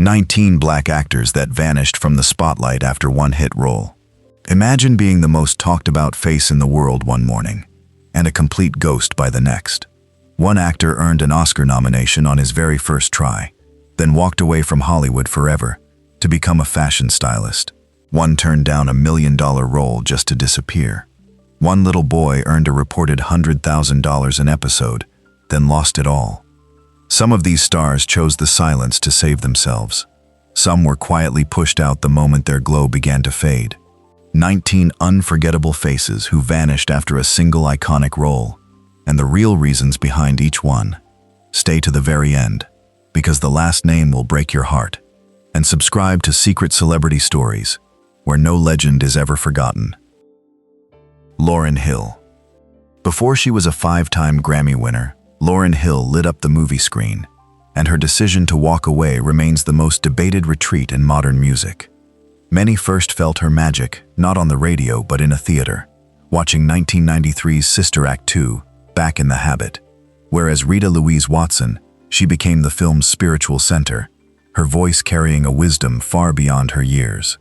19 black actors that vanished from the spotlight after one hit role. Imagine being the most talked about face in the world one morning, and a complete ghost by the next. One actor earned an Oscar nomination on his very first try, then walked away from Hollywood forever to become a fashion stylist. One turned down a $1 million role just to disappear. One little boy earned a reported $100,000 an episode, then lost it all. Some of these stars chose the silence to save themselves. Some were quietly pushed out the moment their glow began to fade. 19 unforgettable faces who vanished after a single iconic role. And the real reasons behind each one. Stay to the very end, because the last name will break your heart. And subscribe to Secret Celebrity Stories, where no legend is ever forgotten. Lauryn Hill. Before she was a 5-time Grammy winner, Lauryn Hill lit up the movie screen, and her decision to walk away remains the most debated retreat in modern music. Many first felt her magic, not on the radio but in a theater, watching 1993's Sister Act 2, Back in the Habit. Whereas Rita Louise Watson, she became the film's spiritual center, her voice carrying a wisdom far beyond her years.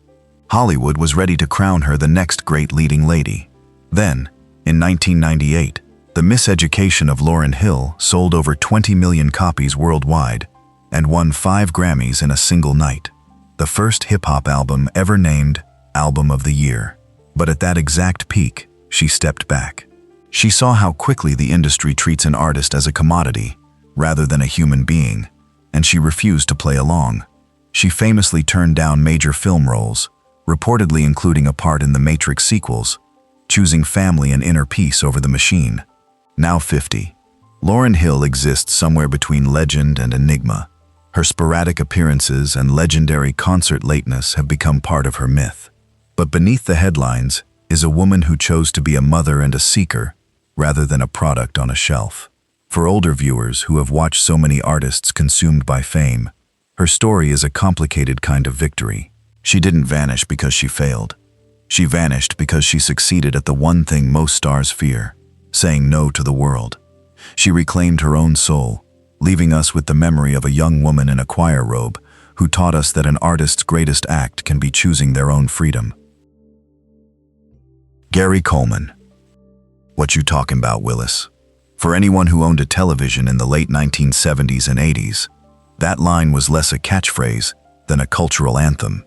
Hollywood was ready to crown her the next great leading lady. Then, in 1998, the miseducation of Lauryn Hill sold over 20 million copies worldwide and won 5 Grammys in a single night. The first hip-hop album ever named Album of the Year. But at that exact peak, she stepped back. She saw how quickly the industry treats an artist as a commodity, rather than a human being, and she refused to play along. She famously turned down major film roles, reportedly including a part in the Matrix sequels, choosing family and inner peace over the machine. Now 50, Lauryn Hill exists somewhere between legend and enigma. Her sporadic appearances and legendary concert lateness have become part of her myth. But beneath the headlines is a woman who chose to be a mother and a seeker, rather than a product on a shelf. For older viewers who have watched so many artists consumed by fame, her story is a complicated kind of victory. She didn't vanish because she failed. She vanished because she succeeded at the one thing most stars fear, saying no to the world. She reclaimed her own soul, leaving us with the memory of a young woman in a choir robe who taught us that an artist's greatest act can be choosing their own freedom. Gary Coleman. What you talking about, Willis? For anyone who owned a television in the late 1970s and 80s, that line was less a catchphrase than a cultural anthem.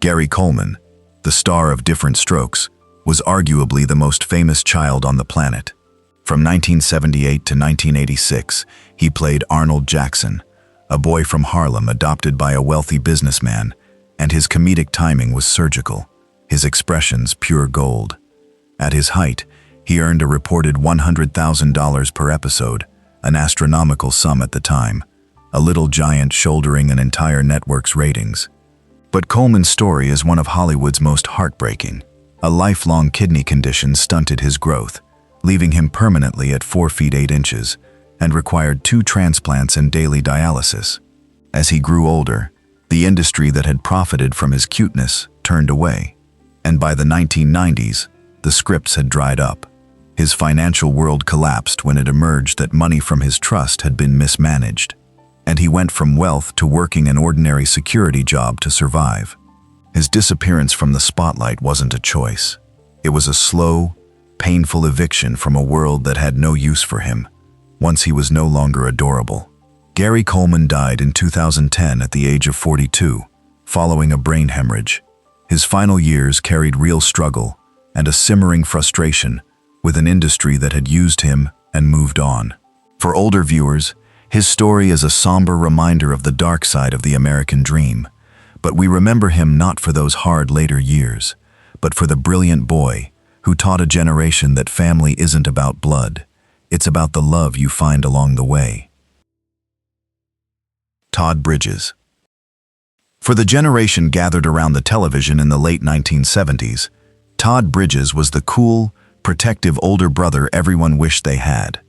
Gary Coleman, the star of Different Strokes, was arguably the most famous child on the planet. From 1978 to 1986, he played Arnold Jackson, a boy from Harlem adopted by a wealthy businessman, and his comedic timing was surgical, his expressions pure gold. At his height, he earned a reported $100,000 per episode, an astronomical sum at the time, a little giant shouldering an entire network's ratings. But Coleman's story is one of Hollywood's most heartbreaking. A lifelong kidney condition stunted his growth, leaving him permanently at 4 feet 8 inches, and required 2 transplants and daily dialysis. As he grew older, the industry that had profited from his cuteness turned away, and by the 1990s, the scripts had dried up. His financial world collapsed when it emerged that money from his trust had been mismanaged, and he went from wealth to working an ordinary security job to survive. His disappearance from the spotlight wasn't a choice. It was a slow, painful eviction from a world that had no use for him, once he was no longer adorable. Gary Coleman died in 2010 at the age of 42, following a brain hemorrhage. His final years carried real struggle and a simmering frustration with an industry that had used him and moved on. For older viewers, his story is a somber reminder of the dark side of the American dream, but we remember him not for those hard later years, but for the brilliant boy who taught a generation that family isn't about blood, it's about the love you find along the way. Todd Bridges. For the generation gathered around the television in the late 1970s, Todd Bridges was the cool, protective older brother everyone wished they had.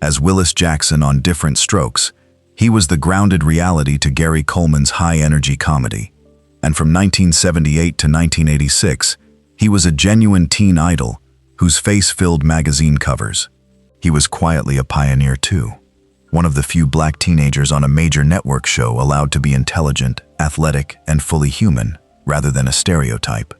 As Willis Jackson on Different Strokes, he was the grounded reality to Gary Coleman's high-energy comedy. And from 1978 to 1986, he was a genuine teen idol whose face filled magazine covers. He was quietly a pioneer too. one of the few black teenagers on a major network show allowed to be intelligent, athletic, and fully human, rather than a stereotype.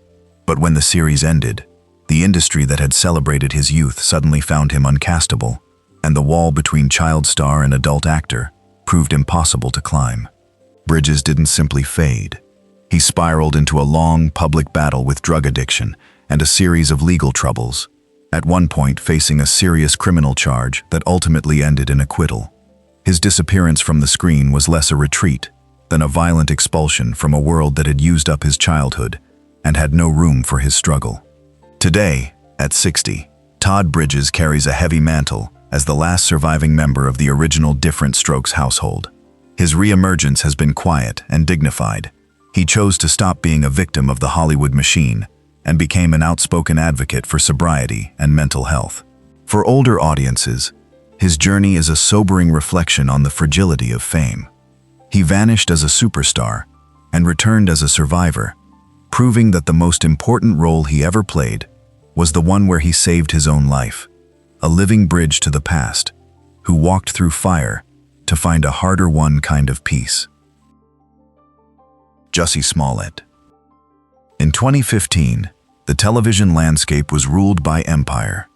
But when the series ended, the industry that had celebrated his youth suddenly found him uncastable, and the wall between child star and adult actor proved impossible to climb. Bridges didn't simply fade. He spiraled into a long public battle with drug addiction and a series of legal troubles, at one point facing a serious criminal charge that ultimately ended in acquittal. His disappearance from the screen was less a retreat than a violent expulsion from a world that had used up his childhood and had no room for his struggle. Today, at 60, Todd Bridges carries a heavy mantle as the last surviving member of the original Different Strokes household. His re-emergence has been quiet and dignified. He chose to stop being a victim of the Hollywood machine and became an outspoken advocate for sobriety and mental health. For older audiences, his journey is a sobering reflection on the fragility of fame. He vanished as a superstar and returned as a survivor, proving that the most important role he ever played was the one where he saved his own life, a living bridge to the past, who walked through fire to find a harder-won kind of peace. Jussie Smollett. In 2015, the television landscape was ruled by empire,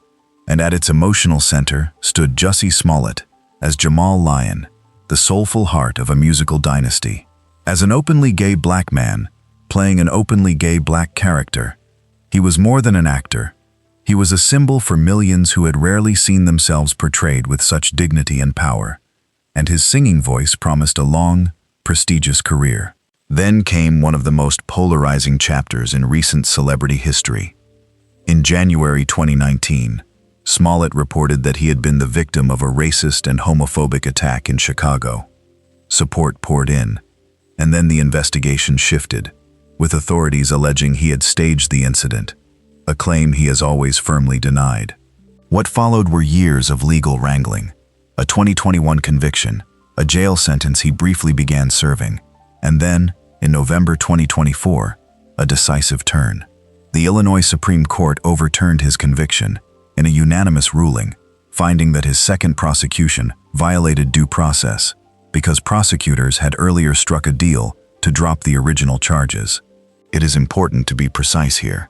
and at its emotional center stood Jussie Smollett as Jamal Lyon, the soulful heart of a musical dynasty. As an openly gay black man, playing an openly gay black character, he was more than an actor. He was a symbol for millions who had rarely seen themselves portrayed with such dignity and power, and his singing voice promised a long, prestigious career. Then came one of the most polarizing chapters in recent celebrity history. In January 2019, Smollett reported that he had been the victim of a racist and homophobic attack in Chicago. Support poured in, and then the investigation shifted, with authorities alleging he had staged the incident, a claim he has always firmly denied. What followed were years of legal wrangling, a 2021 conviction, a jail sentence he briefly began serving, and then, in November 2024, a decisive turn. The Illinois Supreme Court overturned his conviction in a unanimous ruling, finding that his second prosecution violated due process because prosecutors had earlier struck a deal to drop the original charges. It is important to be precise here.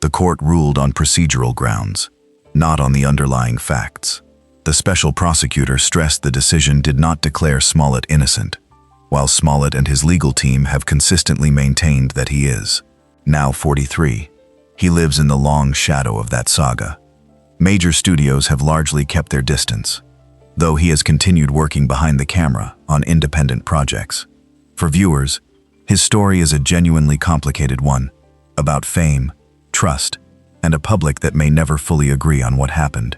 The court ruled on procedural grounds, not on the underlying facts. The special prosecutor stressed the decision did not declare Smollett innocent, while Smollett and his legal team have consistently maintained that he is. Now 43, he lives in the long shadow of that saga. Major studios have largely kept their distance, though he has continued working behind the camera on independent projects. For viewers, his story is a genuinely complicated one, about fame, trust, and a public that may never fully agree on what happened.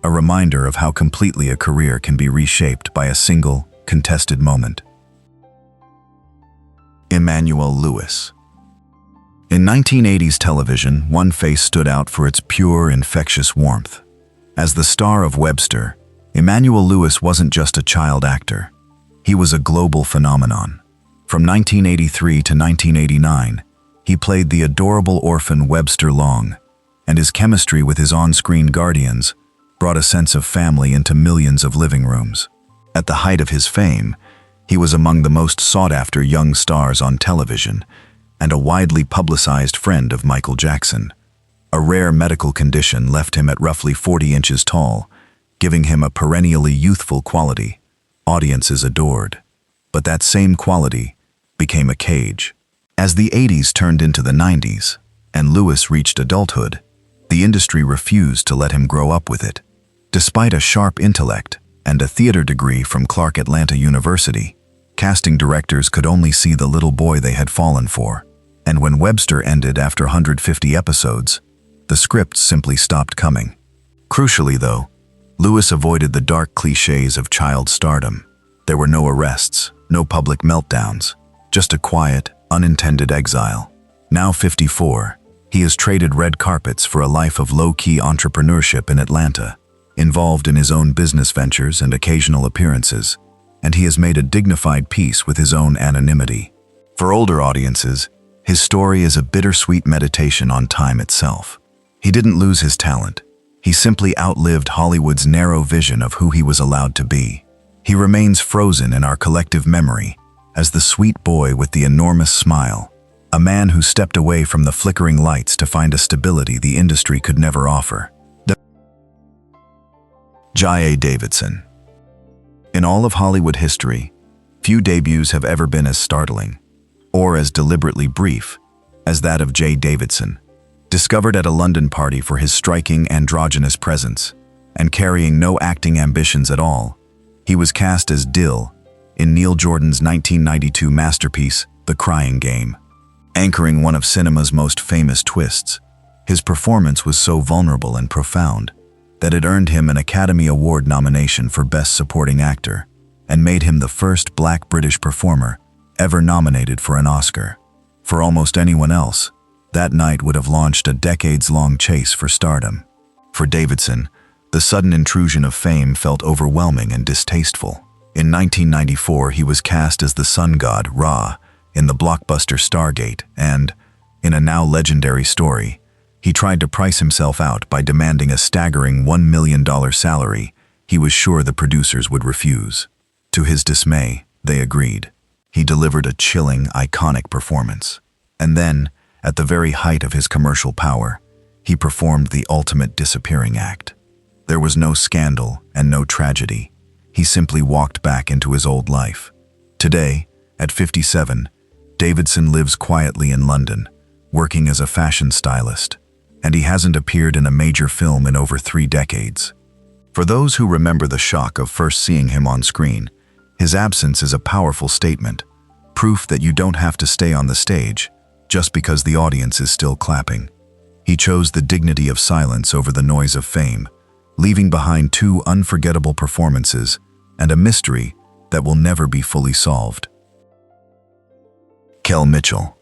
A reminder of how completely a career can be reshaped by a single, contested moment. Emmanuel Lewis. In 1980s television, one face stood out for its pure, infectious warmth. As the star of Webster, Emmanuel Lewis wasn't just a child actor. He was a global phenomenon. From 1983 to 1989, he played the adorable orphan Webster Long, and his chemistry with his on-screen guardians brought a sense of family into millions of living rooms. At the height of his fame, he was among the most sought-after young stars on television and a widely publicized friend of Michael Jackson. A rare medical condition left him at roughly 40 inches tall, giving him a perennially youthful quality audiences adored. But that same quality became a cage. As the 80s turned into the 90s, and Lewis reached adulthood, the industry refused to let him grow up with it. Despite a sharp intellect and a theater degree from Clark Atlanta University, casting directors could only see the little boy they had fallen for. And when Webster ended after 150 episodes, the scripts simply stopped coming. Crucially, though, Lewis avoided the dark cliches of child stardom. There were no arrests, no public meltdowns, just a quiet, unintended exile. Now 54, he has traded red carpets for a life of low-key entrepreneurship in Atlanta, involved in his own business ventures and occasional appearances, and he has made a dignified peace with his own anonymity. For older audiences, his story is a bittersweet meditation on time itself. He didn't lose his talent. He simply outlived Hollywood's narrow vision of who he was allowed to be. He remains frozen in our collective memory as the sweet boy with the enormous smile, a man who stepped away from the flickering lights to find a stability the industry could never offer. J.A. Davidson. In all of Hollywood history, few debuts have ever been as startling, or as deliberately brief, as that of J. Davidson. Discovered at a London party for his striking androgynous presence, and carrying no acting ambitions at all, he was cast as Dill in Neil Jordan's 1992 masterpiece, The Crying Game. Anchoring one of cinema's most famous twists, his performance was so vulnerable and profound that it earned him an Academy Award nomination for Best Supporting Actor and made him the first Black British performer ever nominated for an Oscar. For almost anyone else, that night would have launched a decades-long chase for stardom. For Davidson, the sudden intrusion of fame felt overwhelming and distasteful. In 1994, he was cast as the sun god Ra in the blockbuster Stargate, and, in a now legendary story, he tried to price himself out by demanding a staggering $1 million salary he was sure the producers would refuse. To his dismay, they agreed. He delivered a chilling, iconic performance. And then, at the very height of his commercial power, he performed the ultimate disappearing act. There was no scandal and no tragedy. He simply walked back into his old life. Today, at 57, Davidson lives quietly in London, working as a fashion stylist, and he hasn't appeared in a major film in over 3 decades. For those who remember the shock of first seeing him on screen, his absence is a powerful statement, proof that you don't have to stay on the stage just because the audience is still clapping. He chose the dignity of silence over the noise of fame, leaving behind 2 unforgettable performances and a mystery that will never be fully solved. Kel Mitchell.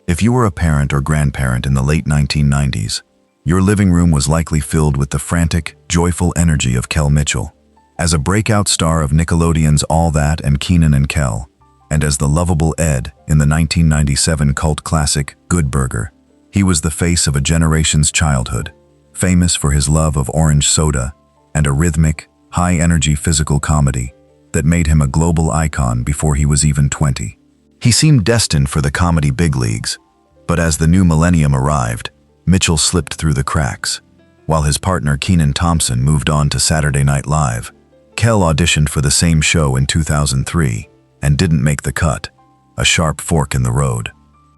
If you were a parent or grandparent in the late 1990s, your living room was likely filled with the frantic, joyful energy of Kel Mitchell. As a breakout star of Nickelodeon's All That and Keenan and Kel, and as the lovable Ed in the 1997 cult classic Good Burger, he was the face of a generation's childhood, famous for his love of orange soda and a rhythmic, high-energy physical comedy that made him a global icon before he was even 20. He seemed destined for the comedy big leagues, but as the new millennium arrived, Mitchell slipped through the cracks. While his partner Kenan Thompson moved on to Saturday Night Live, Kel auditioned for the same show in 2003 and didn't make the cut, a sharp fork in the road.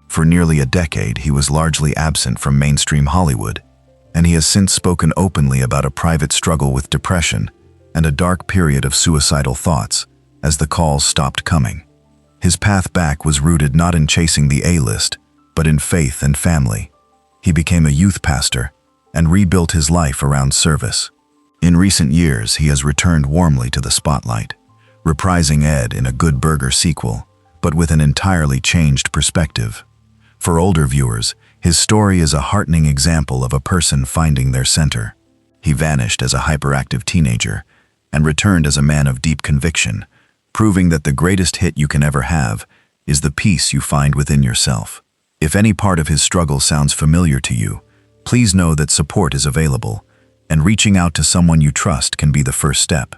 For nearly a decade, he was largely absent from mainstream Hollywood, and he has since spoken openly about a private struggle with depression and a dark period of suicidal thoughts as the calls stopped coming. His path back was rooted not in chasing the A-list, but in faith and family. He became a youth pastor and rebuilt his life around service. In recent years, he has returned warmly to the spotlight, reprising Ed in a Good Burger sequel, but with an entirely changed perspective. For older viewers, his story is a heartening example of a person finding their center. He vanished as a hyperactive teenager and returned as a man of deep conviction, proving that the greatest hit you can ever have is the peace you find within yourself. If any part of his struggle sounds familiar to you, please know that support is available, and reaching out to someone you trust can be the first step.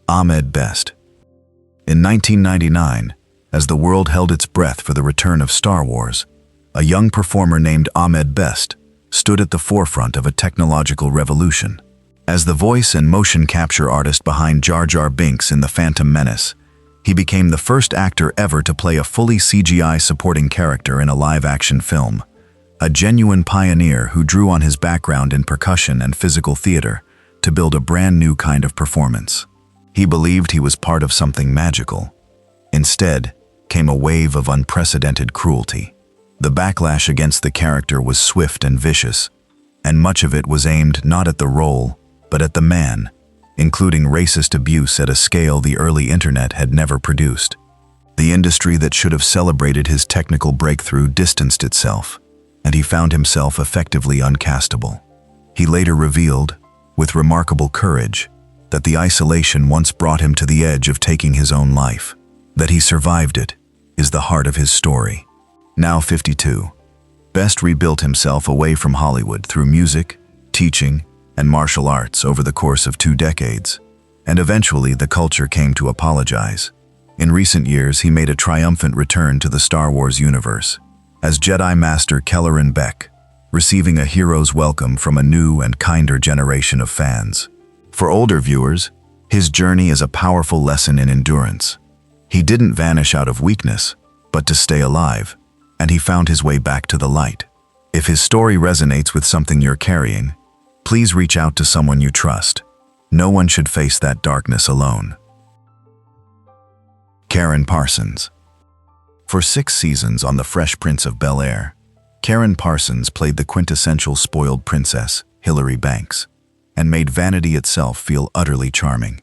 Ahmed Best. In 1999, as the world held its breath for the return of Star Wars, a young performer named Ahmed Best stood at the forefront of a technological revolution. As the voice and motion capture artist behind Jar Jar Binks in The Phantom Menace, he became the first actor ever to play a fully CGI supporting character in a live-action film, a genuine pioneer who drew on his background in percussion and physical theater to build a brand new kind of performance. He believed he was part of something magical. Instead, came a wave of unprecedented cruelty. The backlash against the character was swift and vicious, and much of it was aimed not at the role, but at the man, including racist abuse at a scale the early internet had never produced. The industry that should have celebrated his technical breakthrough distanced itself, and he found himself effectively uncastable. He later revealed, with remarkable courage, that the isolation once brought him to the edge of taking his own life. That he survived it is the heart of his story. Now 52, Best rebuilt himself away from Hollywood through music, teaching, and martial arts over the course of 2 decades. and eventually the culture came to apologize. In recent years, he made a triumphant return to the Star Wars universe as Jedi Master Kelleran Beck, receiving a hero's welcome from a new and kinder generation of fans. For older viewers, his journey is a powerful lesson in endurance. He didn't vanish out of weakness, but to stay alive, and he found his way back to the light. If his story resonates with something you're carrying, please reach out to someone you trust. No one should face that darkness alone. Karen Parsons. For 6 seasons on The Fresh Prince of Bel-Air, Karen Parsons played the quintessential spoiled princess, Hilary Banks, and made vanity itself feel utterly charming.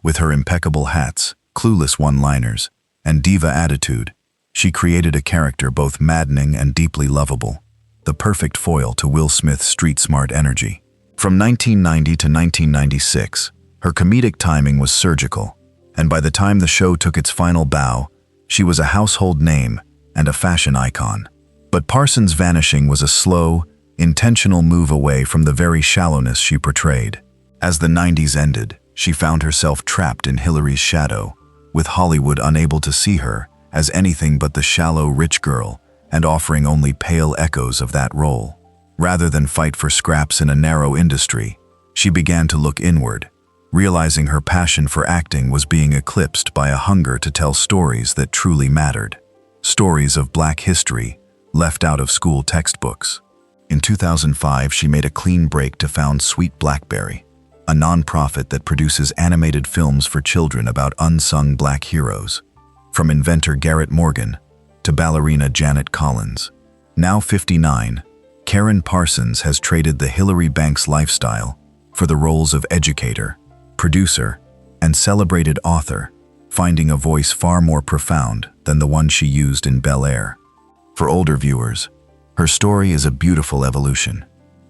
With her impeccable hats, clueless one-liners, and diva attitude, she created a character both maddening and deeply lovable, the perfect foil to Will Smith's street-smart energy. From 1990 to 1996, her comedic timing was surgical, and by the time the show took its final bow, she was a household name and a fashion icon. But Parsons' vanishing was a slow, intentional move away from the very shallowness she portrayed. As the 90s ended, she found herself trapped in Hilary's shadow, with Hollywood unable to see her as anything but the shallow rich girl and offering only pale echoes of that role. Rather than fight for scraps in a narrow industry, she began to look inward, realizing her passion for acting was being eclipsed by a hunger to tell stories that truly mattered. Stories of Black history left out of school textbooks. In 2005, she made a clean break to found Sweet Blackberry, a nonprofit that produces animated films for children about unsung Black heroes, from inventor Garrett Morgan to ballerina Janet Collins. Now 59, Karen Parsons has traded the Hilary Banks lifestyle for the roles of educator, producer, and celebrated author, finding a voice far more profound than the one she used in Bel-Air. For older viewers, her story is a beautiful evolution.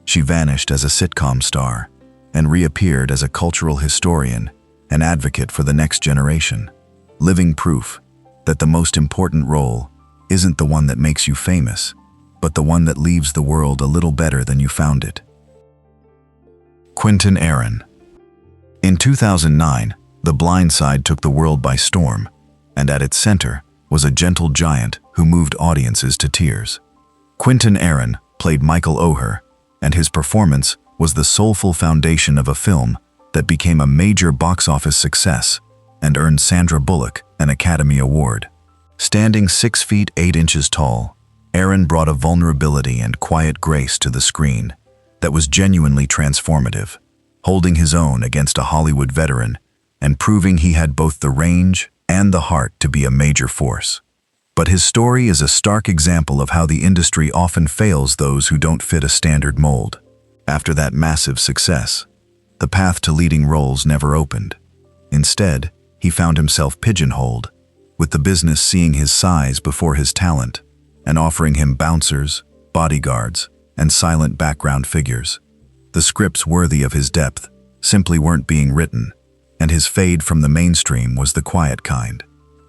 She vanished as a sitcom star and reappeared as a cultural historian and advocate for the next generation, living proof that the most important role isn't the one that makes you famous, but the one that leaves the world a little better than you found it. Quentin Aaron. In 2009, The Blind Side took the world by storm, and at its center was a gentle giant who moved audiences to tears. Quentin Aaron played Michael O'Hare, and his performance was the soulful foundation of a film that became a major box office success and earned Sandra Bullock an Academy Award. Standing 6 feet 8 inches tall, Aaron brought a vulnerability and quiet grace to the screen that was genuinely transformative, holding his own against a Hollywood veteran and proving he had both the range and the heart to be a major force. But his story is a stark example of how the industry often fails those who don't fit a standard mold. After that massive success, the path to leading roles never opened. Instead, he found himself pigeonholed, with the business seeing his size before his talent and offering him bouncers, bodyguards, and silent background figures. The scripts worthy of his depth simply weren't being written, and his fade from the mainstream was the quiet kind,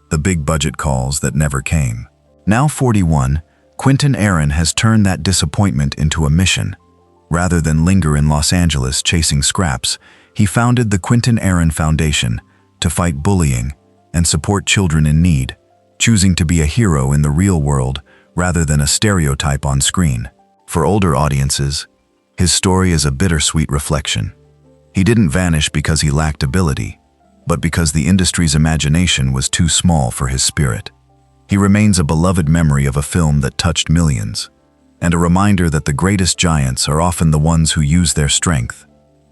the big-budget calls that never came. Now 41, Quentin Aaron has turned that disappointment into a mission. Rather than linger in Los Angeles chasing scraps, he founded the Quentin Aaron Foundation to fight bullying and support children in need, choosing to be a hero in the real world rather than a stereotype on screen. For older audiences, his story is a bittersweet reflection. He didn't vanish because he lacked ability, but because the industry's imagination was too small for his spirit. He remains a beloved memory of a film that touched millions, and a reminder that the greatest giants are often the ones who use their strength,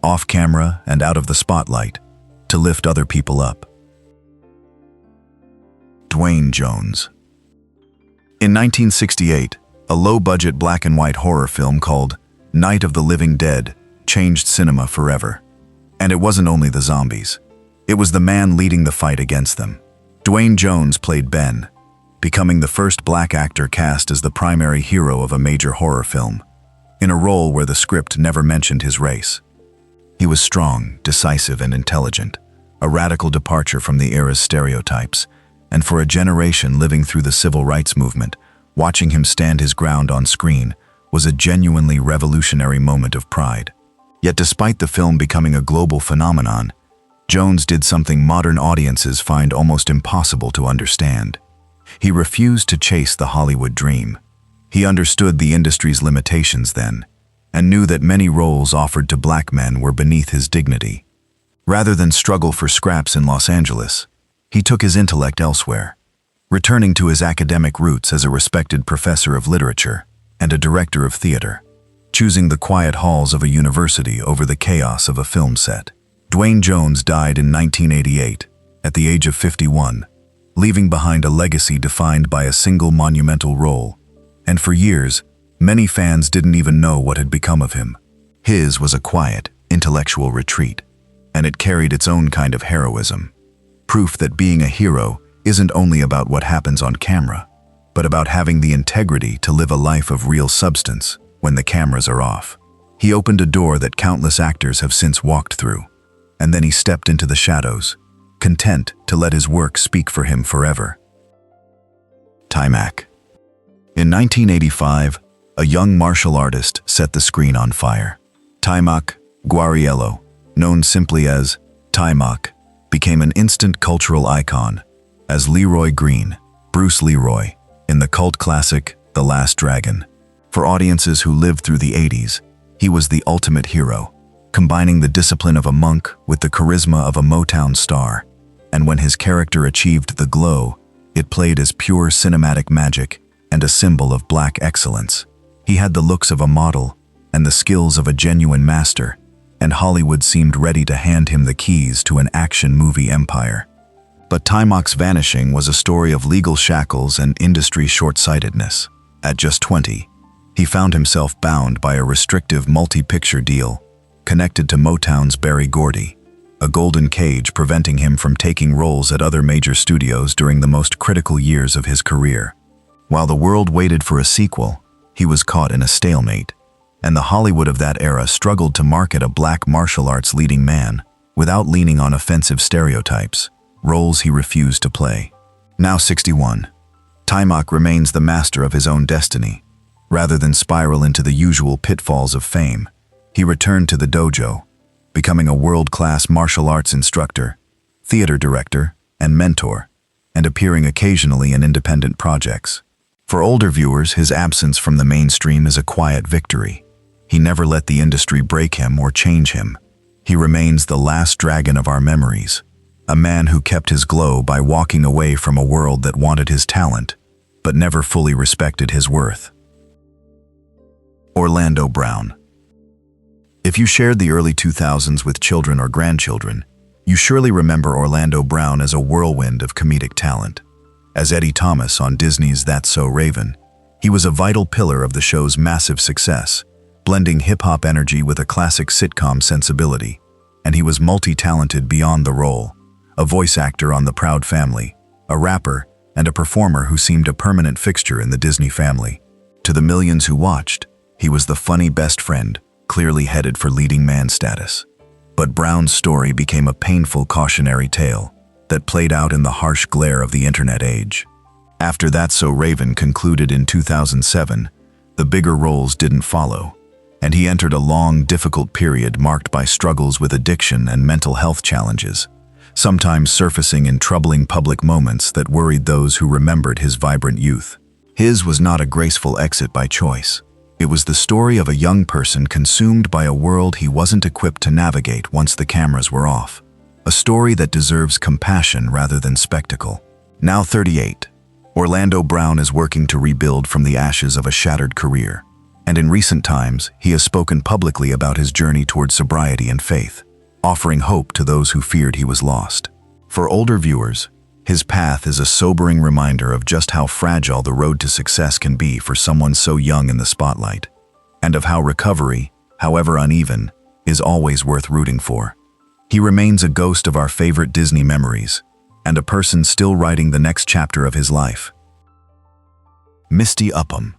off camera and out of the spotlight, to lift other people up. Dwayne Jones. In 1968, a low-budget black-and-white horror film called Night of the Living Dead changed cinema forever. And it wasn't only the zombies. It was the man leading the fight against them. Dwayne Jones played Ben, becoming the first black actor cast as the primary hero of a major horror film, in a role where the script never mentioned his race. He was strong, decisive, and intelligent, a radical departure from the era's stereotypes, and for a generation living through the civil rights movement, watching him stand his ground on screen was a genuinely revolutionary moment of pride. Yet despite the film becoming a global phenomenon, Jones did something modern audiences find almost impossible to understand. He refused to chase the Hollywood dream. He understood the industry's limitations then, and knew that many roles offered to black men were beneath his dignity. Rather than struggle for scraps in Los Angeles, he took his intellect elsewhere, returning to his academic roots as a respected professor of literature and a director of theater, choosing the quiet halls of a university over the chaos of a film set. Duane Jones died in 1988, at the age of 51, leaving behind a legacy defined by a single monumental role, and for years, many fans didn't even know what had become of him. His was a quiet, intellectual retreat, and it carried its own kind of heroism. Proof that being a hero isn't only about what happens on camera, but about having the integrity to live a life of real substance when the cameras are off. He opened a door that countless actors have since walked through, and then he stepped into the shadows, content to let his work speak for him forever. Taimak. In 1985, a young martial artist set the screen on fire. Taimak Guariello, known simply as Taimak, became an instant cultural icon as Leroy Green, Bruce Leroy, in the cult classic The Last Dragon. For audiences who lived through the 80s, he was the ultimate hero, combining the discipline of a monk with the charisma of a Motown star. And when his character achieved the glow, it played as pure cinematic magic and a symbol of black excellence. He had the looks of a model and the skills of a genuine master, and Hollywood seemed ready to hand him the keys to an action movie empire. But Taimak's vanishing was a story of legal shackles and industry short-sightedness. At just 20, he found himself bound by a restrictive multi-picture deal, connected to Motown's Berry Gordy, a golden cage preventing him from taking roles at other major studios during the most critical years of his career. While the world waited for a sequel, he was caught in a stalemate, and the Hollywood of that era struggled to market a black martial arts leading man without leaning on offensive stereotypes, roles he refused to play. Now 61, Taimak remains the master of his own destiny. Rather than spiral into the usual pitfalls of fame, he returned to the dojo, becoming a world-class martial arts instructor, theater director, and mentor, and appearing occasionally in independent projects. For older viewers, his absence from the mainstream is a quiet victory. He never let the industry break him or change him. He remains the last dragon of our memories, a man who kept his glow by walking away from a world that wanted his talent, but never fully respected his worth. Orlando Brown. If you shared the early 2000s with children or grandchildren, you surely remember Orlando Brown as a whirlwind of comedic talent. As Eddie Thomas on Disney's That's So Raven, he was a vital pillar of the show's massive success, blending hip-hop energy with a classic sitcom sensibility, and he was multi-talented beyond the role, a voice actor on The Proud Family, a rapper, and a performer who seemed a permanent fixture in the Disney family. To the millions who watched, he was the funny best friend, clearly headed for leading man status. But Brown's story became a painful cautionary tale that played out in the harsh glare of the internet age. After That's So Raven concluded in 2007, the bigger roles didn't follow, and he entered a long, difficult period marked by struggles with addiction and mental health challenges, sometimes surfacing in troubling public moments that worried those who remembered his vibrant youth. His was not a graceful exit by choice. It was the story of a young person consumed by a world he wasn't equipped to navigate once the cameras were off. A story that deserves compassion rather than spectacle. Now 38, Orlando Brown is working to rebuild from the ashes of a shattered career, and in recent times, he has spoken publicly about his journey toward sobriety and faith, offering hope to those who feared he was lost. For older viewers, his path is a sobering reminder of just how fragile the road to success can be for someone so young in the spotlight, and of how recovery, however uneven, is always worth rooting for. He remains a ghost of our favorite Disney memories, and a person still writing the next chapter of his life. Misty Upham.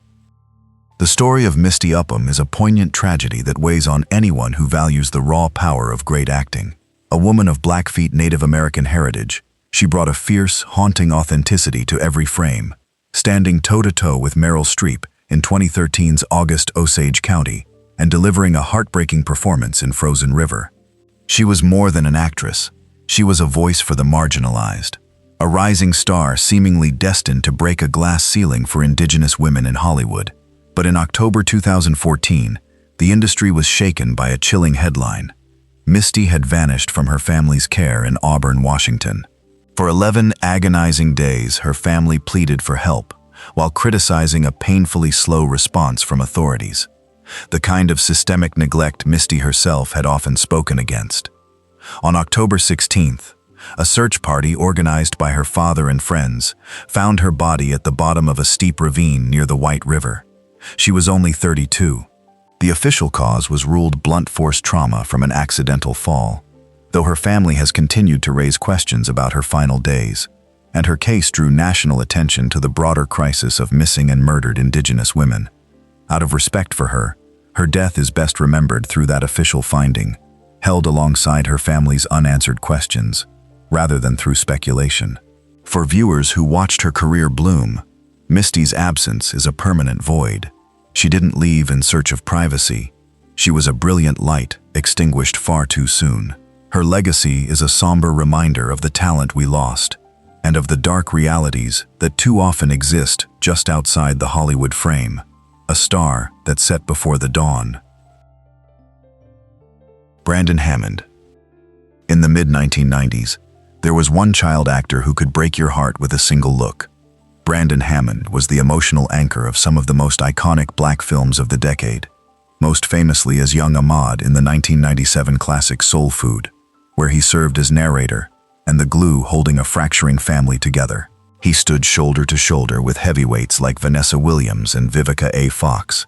The story of Misty Upham is a poignant tragedy that weighs on anyone who values the raw power of great acting. A woman of Blackfeet Native American heritage, she brought a fierce, haunting authenticity to every frame, standing toe-to-toe with Meryl Streep in 2013's August Osage County and delivering a heartbreaking performance in Frozen River. She was more than an actress. She was a voice for the marginalized, a rising star seemingly destined to break a glass ceiling for Indigenous women in Hollywood. But in October 2014, the industry was shaken by a chilling headline. Misty had vanished from her family's care in Auburn, Washington. For 11 agonizing days, her family pleaded for help, while criticizing a painfully slow response from authorities, the kind of systemic neglect Misty herself had often spoken against. On October 16th, a search party organized by her father and friends found her body at the bottom of a steep ravine near the White River. She was only 32. The official cause was ruled blunt force trauma from an accidental fall, though her family has continued to raise questions about her final days, and her case drew national attention to the broader crisis of missing and murdered Indigenous women. Out of respect for her, her death is best remembered through that official finding, held alongside her family's unanswered questions, rather than through speculation. For viewers who watched her career bloom, Misty's absence is a permanent void. She didn't leave in search of privacy. She was a brilliant light, extinguished far too soon. Her legacy is a somber reminder of the talent we lost, and of the dark realities that too often exist just outside the Hollywood frame, a star that set before the dawn. Brandon Hammond. In the mid-1990s, there was one child actor who could break your heart with a single look. Brandon Hammond was the emotional anchor of some of the most iconic black films of the decade, most famously as young Ahmad in the 1997 classic Soul Food, where he served as narrator and the glue holding a fracturing family together. He stood shoulder to shoulder with heavyweights like Vanessa Williams and Vivica A. Fox.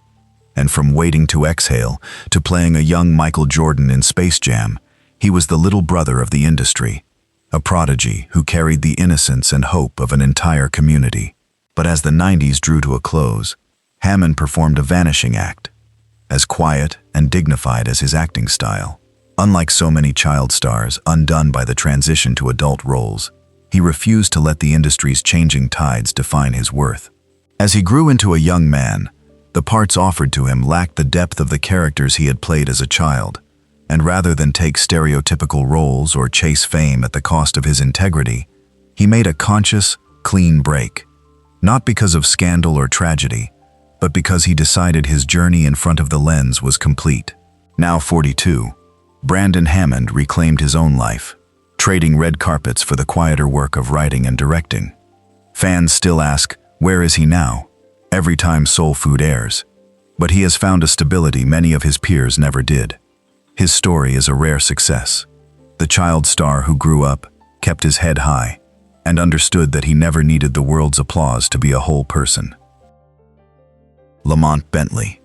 And from Waiting to Exhale to playing a young Michael Jordan in Space Jam, he was the little brother of the industry, a prodigy who carried the innocence and hope of an entire community. But as the 90s drew to a close, Hammond performed a vanishing act, as quiet and dignified as his acting style. Unlike so many child stars undone by the transition to adult roles, he refused to let the industry's changing tides define his worth. As he grew into a young man, the parts offered to him lacked the depth of the characters he had played as a child, and rather than take stereotypical roles or chase fame at the cost of his integrity, he made a conscious, clean break. Not because of scandal or tragedy, but because he decided his journey in front of the lens was complete. Now 42, Brandon Hammond reclaimed his own life, trading red carpets for the quieter work of writing and directing. Fans still ask, where is he now? Every time Soul Food airs. But he has found a stability many of his peers never did. His story is a rare success. The child star who grew up, kept his head high, and understood that he never needed the world's applause to be a whole person. Lamont Bentley.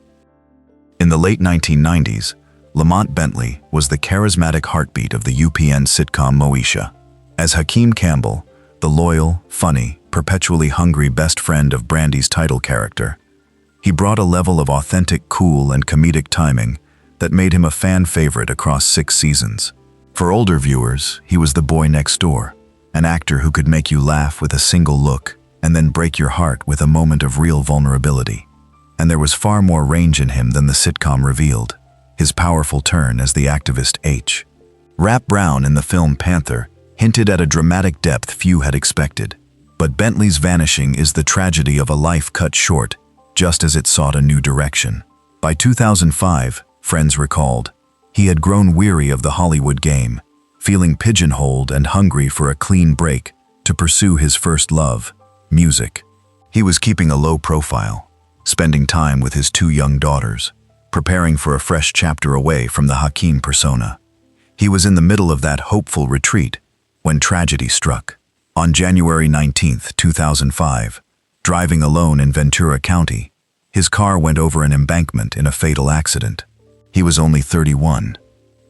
In the late 1990s, Lamont Bentley was the charismatic heartbeat of the UPN sitcom Moesha. As Hakeem Campbell, the loyal, funny, perpetually hungry best friend of Brandy's title character, he brought a level of authentic cool and comedic timing that made him a fan favorite across 6 seasons. For older viewers, he was the boy next door, an actor who could make you laugh with a single look and then break your heart with a moment of real vulnerability. And there was far more range in him than the sitcom revealed. His powerful turn as the activist H. Rap Brown in the film Panther hinted at a dramatic depth few had expected. But Bentley's vanishing is the tragedy of a life cut short, just as it sought a new direction. By 2005, friends recalled, he had grown weary of the Hollywood game, feeling pigeonholed and hungry for a clean break to pursue his first love, music. He was keeping a low profile, spending time with his 2 young daughters, preparing for a fresh chapter away from the Hakeem persona. He was in the middle of that hopeful retreat when tragedy struck. On January 19, 2005, driving alone in Ventura County, his car went over an embankment in a fatal accident. He was only 31,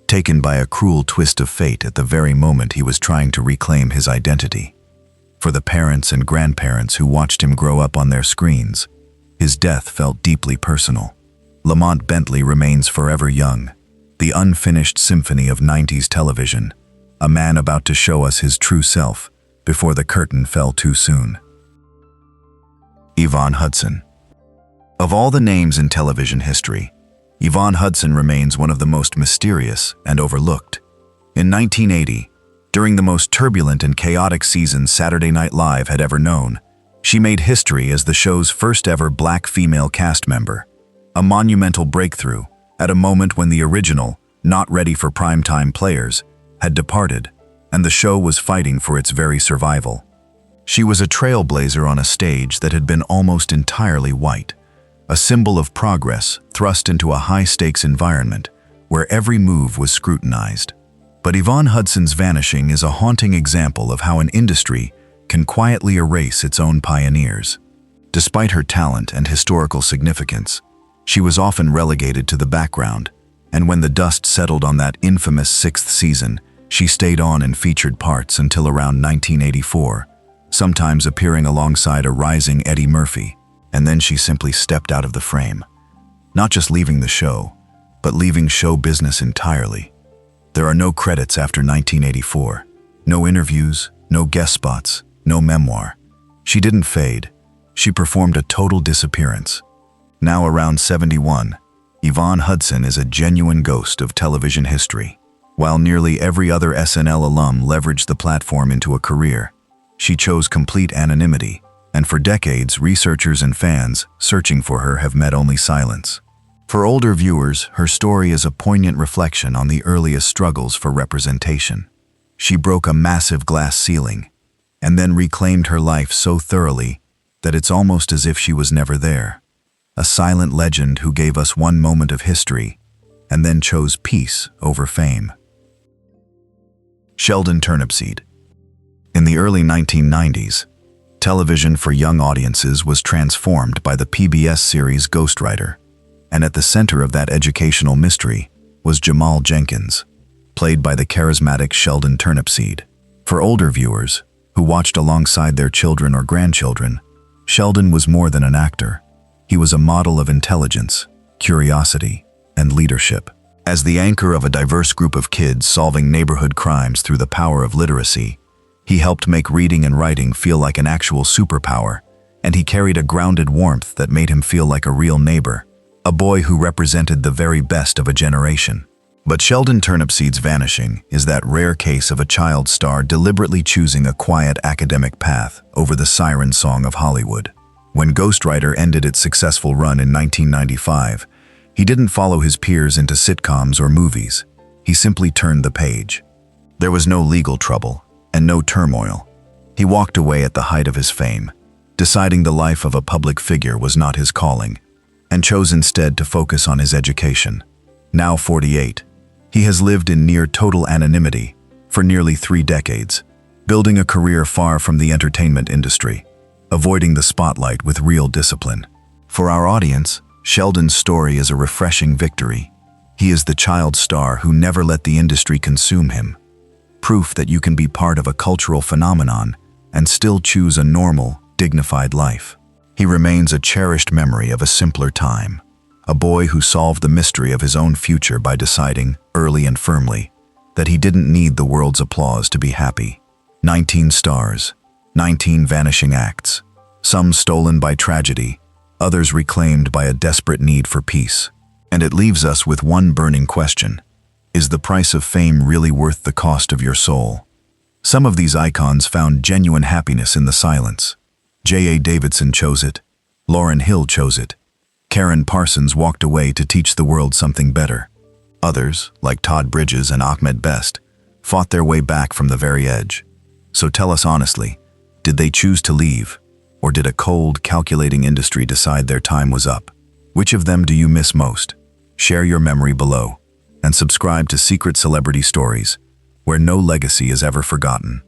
taken by a cruel twist of fate at the very moment he was trying to reclaim his identity. For the parents and grandparents who watched him grow up on their screens, his death felt deeply personal. Lamont Bentley remains forever young, the unfinished symphony of 90s television, a man about to show us his true self before the curtain fell too soon. Yvonne Hudson. Of all the names in television history, Yvonne Hudson remains one of the most mysterious and overlooked. In 1980, During the most turbulent and chaotic season Saturday Night Live had ever known, she made history as the show's first-ever black female cast member. A monumental breakthrough at a moment when the original, not ready for primetime players, had departed, and the show was fighting for its very survival. She was a trailblazer on a stage that had been almost entirely white, a symbol of progress thrust into a high-stakes environment where every move was scrutinized. But Yvonne Hudson's vanishing is a haunting example of how an industry can quietly erase its own pioneers. Despite her talent and historical significance, she was often relegated to the background, and when the dust settled on that infamous sixth season, she stayed on in featured parts until around 1984, sometimes appearing alongside a rising Eddie Murphy, and then she simply stepped out of the frame. Not just leaving the show, but leaving show business entirely. There are no credits after 1984, no interviews, no guest spots, no memoir. She didn't fade. She performed a total disappearance. Now around 71, Yvonne Hudson is a genuine ghost of television history. While nearly every other SNL alum leveraged the platform into a career, she chose complete anonymity, and for decades, researchers and fans searching for her have met only silence. For older viewers, her story is a poignant reflection on the earliest struggles for representation. She broke a massive glass ceiling, and then reclaimed her life so thoroughly that it's almost as if she was never there. A silent legend who gave us one moment of history and then chose peace over fame. Sheldon Turnipseed. In the early 1990s, television for young audiences was transformed by the PBS series Ghostwriter, and at the center of that educational mystery was Jamal Jenkins, played by the charismatic Sheldon Turnipseed. For older viewers, who watched alongside their children or grandchildren, Sheldon was more than an actor. He was a model of intelligence, curiosity, and leadership. As the anchor of a diverse group of kids solving neighborhood crimes through the power of literacy, he helped make reading and writing feel like an actual superpower, and he carried a grounded warmth that made him feel like a real neighbor, a boy who represented the very best of a generation. But Sheldon Turnipseed's vanishing is that rare case of a child star deliberately choosing a quiet academic path over the siren song of Hollywood. When Ghostwriter ended its successful run in 1995, he didn't follow his peers into sitcoms or movies. He simply turned the page. There was no legal trouble and no turmoil. He walked away at the height of his fame, deciding the life of a public figure was not his calling, and chose instead to focus on his education. Now 48, he has lived in near total anonymity for nearly 3 decades, building a career far from the entertainment industry, avoiding the spotlight with real discipline. For our audience, Sheldon's story is a refreshing victory. He is the child star who never let the industry consume him, proof that you can be part of a cultural phenomenon and still choose a normal, dignified life. He remains a cherished memory of a simpler time, a boy who solved the mystery of his own future by deciding, early and firmly, that he didn't need the world's applause to be happy. 19 stars, 19 vanishing acts, some stolen by tragedy, others reclaimed by a desperate need for peace. And it leaves us with one burning question: is the price of fame really worth the cost of your soul? Some of these icons found genuine happiness in the silence. J.A. Davidson chose it. Lauryn Hill chose it. Karen Parsons walked away to teach the world something better. Others, like Todd Bridges and Ahmed Best, fought their way back from the very edge. So tell us honestly, did they choose to leave, or did a cold, calculating industry decide their time was up? Which of them do you miss most? Share your memory below, and subscribe to Secret Celebrity Stories, where no legacy is ever forgotten.